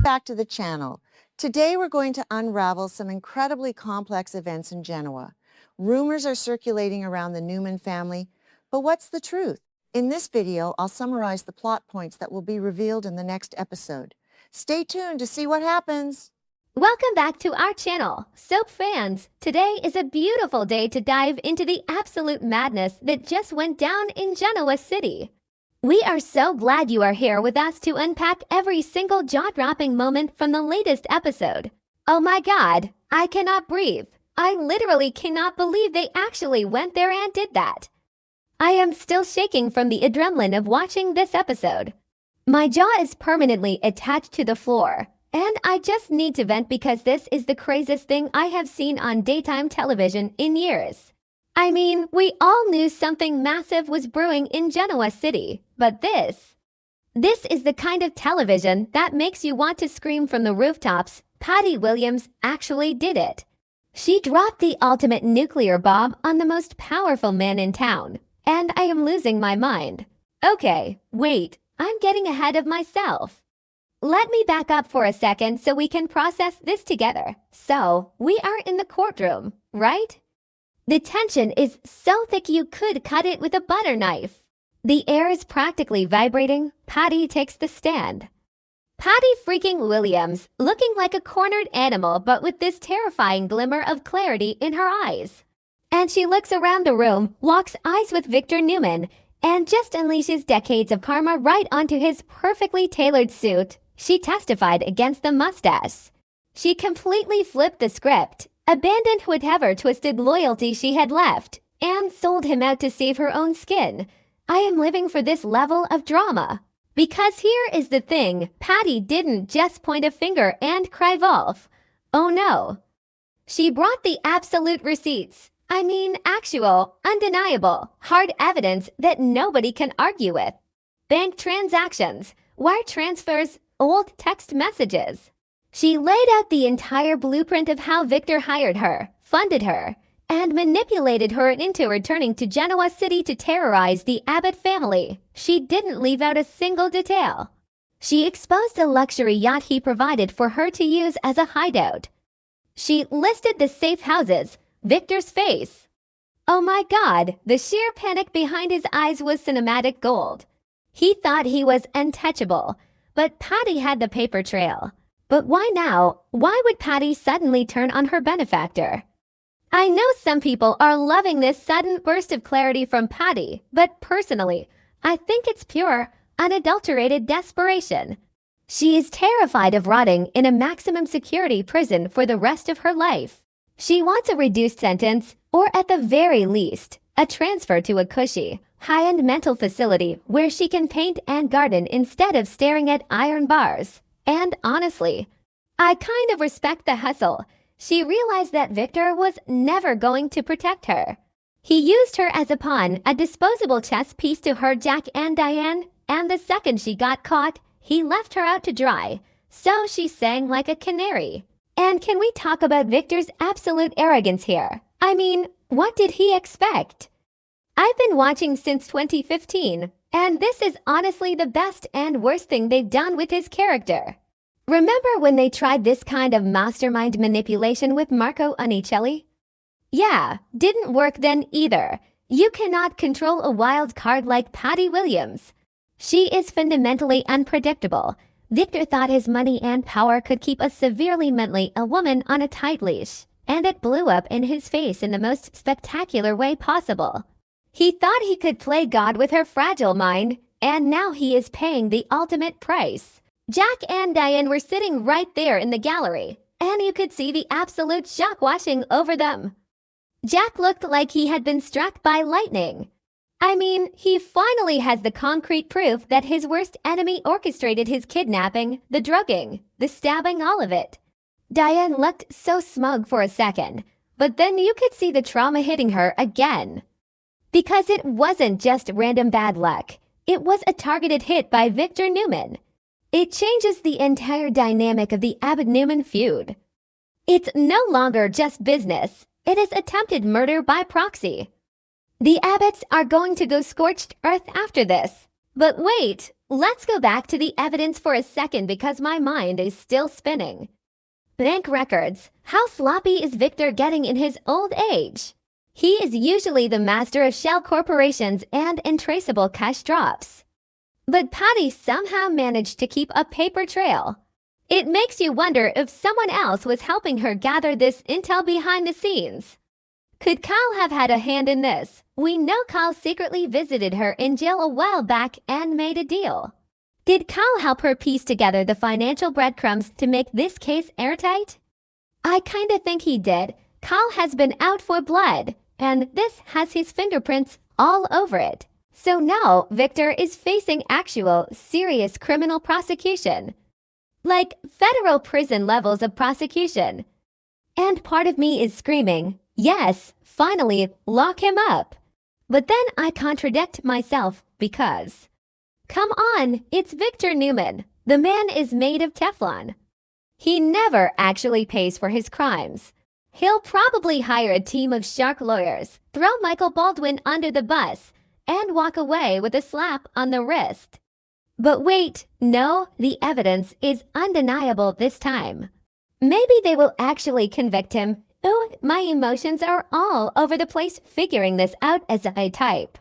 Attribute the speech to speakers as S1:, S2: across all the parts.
S1: back to the channel. Today we're going to unravel some incredibly complex events in Genoa. Rumors are circulating around the Newman family, but what's the truth? In this video, I'll summarize the plot points that will be revealed in the next episode. Stay tuned to see what happens.
S2: Welcome back to our channel, soap fans. Today is a beautiful day to dive into the absolute madness that just went down in Genoa City. We are so glad you are here with us to unpack every single jaw-dropping moment from the latest episode. Oh my god, I cannot breathe. I literally cannot believe they actually went there and did that. I am still shaking from the adrenaline of watching this episode. My jaw is permanently attached to the floor. And I just need to vent because this is the craziest thing I have seen on daytime television in years. I mean, we all knew something massive was brewing in Genoa City, but this is the kind of television that makes you want to scream from the rooftops. Patty Williams actually did it. She dropped the ultimate nuclear bomb on the most powerful man in town, and I am losing my mind. Okay, wait, I'm getting ahead of myself. Let me back up for a second so we can process this together. So, we are in the courtroom, right? The tension is so thick you could cut it with a butter knife. The air is practically vibrating. Patty takes the stand. Patty freaking Williams, looking like a cornered animal but with this terrifying glimmer of clarity in her eyes. And she looks around the room, locks eyes with Victor Newman, and just unleashes decades of karma right onto his perfectly tailored suit. She testified against the mustache. She completely flipped the script, abandoned whatever twisted loyalty she had left, and sold him out to save her own skin. I am living for this level of drama. Because here is the thing, Patty didn't just point a finger and cry wolf. Oh no. She brought the absolute receipts. I mean, actual, undeniable, hard evidence that nobody can argue with. Bank transactions, wire transfers, old text messages. She laid out the entire blueprint of how Victor hired her, funded her, and manipulated her into returning to Genoa City to terrorize the Abbott family. She didn't leave out a single detail. She exposed a luxury yacht he provided for her to use as a hideout. She listed the safe houses, Victor's face. Oh my god, the sheer panic behind his eyes was cinematic gold. He thought he was untouchable. But Patty had the paper trail. But why now? Why would Patty suddenly turn on her benefactor? I know some people are loving this sudden burst of clarity from Patty, but personally, I think it's pure, unadulterated desperation. She is terrified of rotting in a maximum security prison for the rest of her life. She wants a reduced sentence, or at the very least, a transfer to a cushy, high-end mental facility where she can paint and garden instead of staring at iron bars. And honestly, I kind of respect the hustle. She realized that Victor was never going to protect her. He used her as a pawn, a disposable chess piece to her Jack and Diane, and the second she got caught, he left her out to dry. So she sang like a canary. And can we talk about Victor's absolute arrogance here? I mean, what did he expect? I've been watching since 2015, and this is honestly the best and worst thing they've done with his character. Remember when they tried this kind of mastermind manipulation with Marco Onicelli? Yeah, didn't work then either. You cannot control a wild card like Patty Williams. She is fundamentally unpredictable. Victor thought his money and power could keep a severely mentally ill woman on a tight leash, and it blew up in his face in the most spectacular way possible. He thought he could play God with her fragile mind, and now he is paying the ultimate price. Jack and Diane were sitting right there in the gallery, and you could see the absolute shock washing over them. Jack looked like he had been struck by lightning. I mean, he finally has the concrete proof that his worst enemy orchestrated his kidnapping, the drugging, the stabbing, all of it. Diane looked so smug for a second, but then you could see the trauma hitting her again. Because it wasn't just random bad luck. It was a targeted hit by Victor Newman. It changes the entire dynamic of the Abbott-Newman feud. It's no longer just business. It is attempted murder by proxy. The Abbotts are going to go scorched earth after this. But wait, let's go back to the evidence for a second because my mind is still spinning. Bank records. How sloppy is Victor getting in his old age? He is usually the master of shell corporations and untraceable cash drops. But Patty somehow managed to keep a paper trail. It makes you wonder if someone else was helping her gather this intel behind the scenes. Could Kyle have had a hand in this? We know Kyle secretly visited her in jail a while back and made a deal. Did Kyle help her piece together the financial breadcrumbs to make this case airtight? I kinda think he did. Kyle has been out for blood, and this has his fingerprints all over it. So now Victor is facing actual, serious criminal prosecution. Like federal prison levels of prosecution. And part of me is screaming, yes, finally, lock him up. But then I contradict myself because... Come on, it's Victor Newman. The man is made of Teflon. He never actually pays for his crimes. He'll probably hire a team of shark lawyers, throw Michael Baldwin under the bus, and walk away with a slap on the wrist. But wait, no, the evidence is undeniable this time. Maybe they will actually convict him. Oh, my emotions are all over the place figuring this out as I type.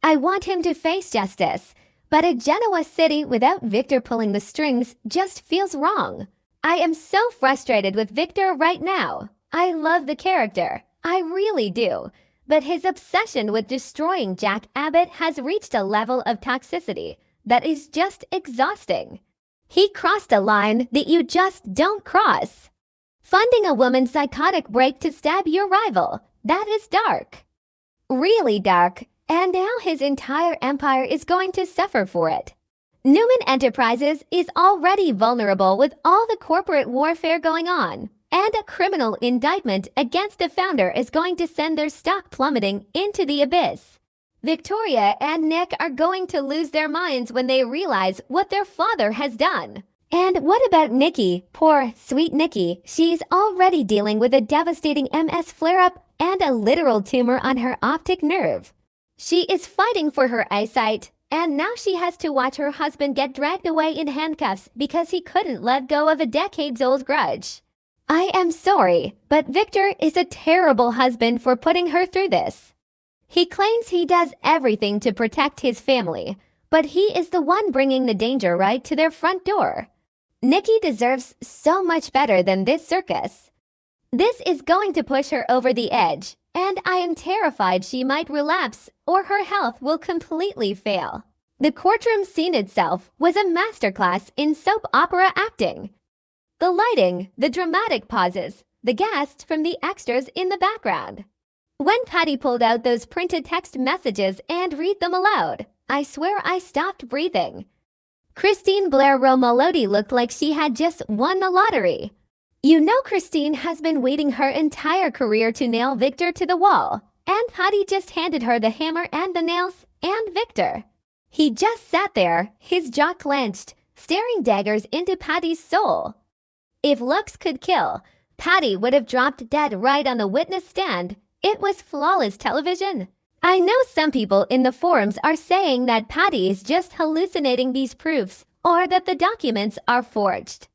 S2: I want him to face justice. But a Genoa City without Victor pulling the strings just feels wrong. I am so frustrated with Victor right now. I love the character. I really do. But his obsession with destroying Jack Abbott has reached a level of toxicity that is just exhausting. He crossed a line that you just don't cross. Funding a woman's psychotic break to stab your rival. That is dark. Really dark. And now his entire empire is going to suffer for it. Newman Enterprises is already vulnerable with all the corporate warfare going on, and a criminal indictment against the founder is going to send their stock plummeting into the abyss. Victoria and Nick are going to lose their minds when they realize what their father has done. And what about Nikki? Poor, sweet Nikki. She's already dealing with a devastating MS flare-up and a literal tumor on her optic nerve. She is fighting for her eyesight, and now she has to watch her husband get dragged away in handcuffs because he couldn't let go of a decades-old grudge. I am sorry, but Victor is a terrible husband for putting her through this. He claims he does everything to protect his family, but he is the one bringing the danger right to their front door. Nikki deserves so much better than this circus. This is going to push her over the edge. And I am terrified she might relapse or her health will completely fail. The courtroom scene itself was a masterclass in soap opera acting. The lighting, the dramatic pauses, the gasps from the extras in the background. When Patty pulled out those printed text messages and read them aloud, I swear I stopped breathing. Christine Blair Romolodi looked like she had just won the lottery. You know Christine has been waiting her entire career to nail Victor to the wall, and Patty just handed her the hammer and the nails and Victor. He just sat there, his jaw clenched, staring daggers into Patty's soul. If looks could kill, Patty would have dropped dead right on the witness stand. It was flawless television. I know some people in the forums are saying that Patty is just hallucinating these proofs or that the documents are forged.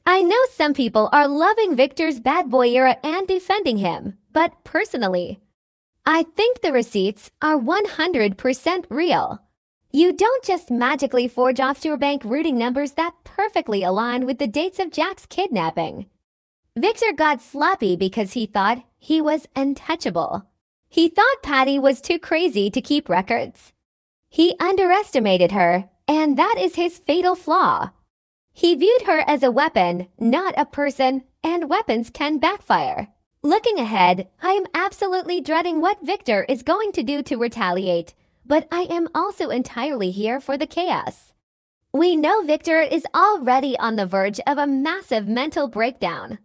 S2: I know some people are loving Victor's bad boy era and defending him, but personally, I think the receipts are 100% real. You don't just magically forge offshore bank routing numbers that perfectly align with the dates of Jack's kidnapping. Victor got sloppy because he thought he was untouchable. He thought Patty was too crazy to keep records. He underestimated her, and that is his fatal flaw. He viewed her as a weapon, not a person, and weapons can backfire. Looking ahead, I am absolutely dreading what Victor is going to do to retaliate, but I am also entirely here for the chaos. We know Victor is already on the verge of a massive mental breakdown.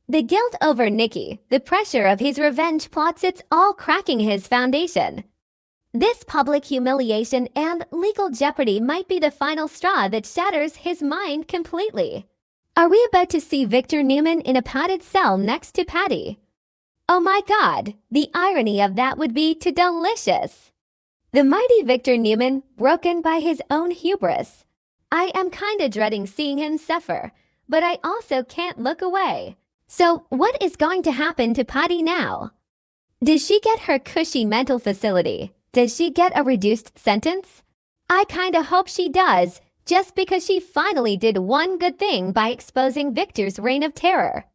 S2: The guilt over Nikki, the pressure of his revenge plots, it's all cracking his foundation. This public humiliation and legal jeopardy might be the final straw that shatters his mind completely. Are we about to see Victor Newman in a padded cell next to Patty? Oh my God, the irony of that would be too delicious. The mighty Victor Newman, broken by his own hubris. I am kinda dreading seeing him suffer, but I also can't look away. So, what is going to happen to Patty now? Does she get her cushy mental facility? Does she get a reduced sentence? I kinda hope she does, just because she finally did one good thing by exposing Victor's reign of terror.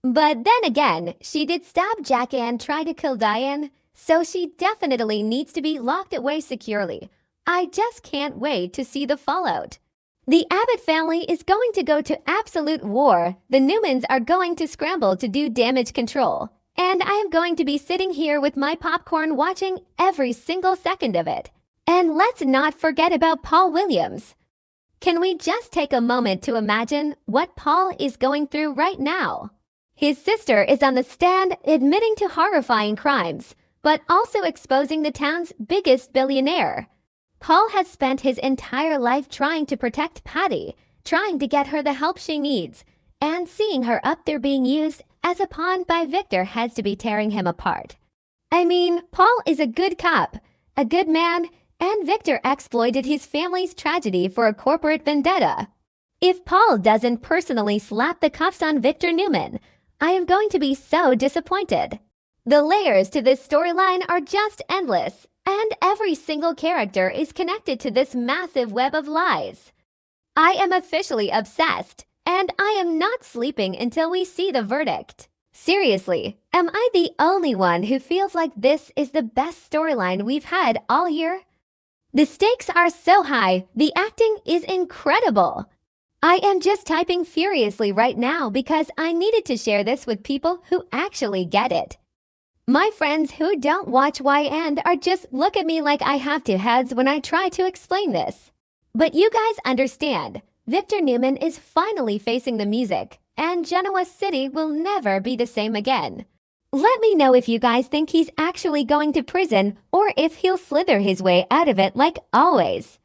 S2: But then again, she did stab Jack and try to kill Diane, so she definitely needs to be locked away securely. I just can't wait to see the fallout. The Abbott family is going to go to absolute war. The Newmans are going to scramble to do damage control. And I am going to be sitting here with my popcorn watching every single second of it. And let's not forget about Paul Williams. Can we just take a moment to imagine what Paul is going through right now? His sister is on the stand admitting to horrifying crimes, but also exposing the town's biggest billionaire. Paul has spent his entire life trying to protect Patty, trying to get her the help she needs, and seeing her up there being used as a pawn by Victor has to be tearing him apart. I mean, Paul is a good cop, a good man, and Victor exploited his family's tragedy for a corporate vendetta. If Paul doesn't personally slap the cuffs on Victor Newman, I am going to be so disappointed. The layers to this storyline are just endless, and every single character is connected to this massive web of lies. I am officially obsessed, and I am not sleeping until we see the verdict. Seriously, am I the only one who feels like this is the best storyline we've had all year? The stakes are so high, the acting is incredible. I am just typing furiously right now because I needed to share this with people who actually get it. My friends who don't watch YN are just look at me like I have two heads when I try to explain this. But you guys understand, Victor Newman is finally facing the music, and Genoa City will never be the same again. Let me know if you guys think he's actually going to prison or if he'll slither his way out of it like always.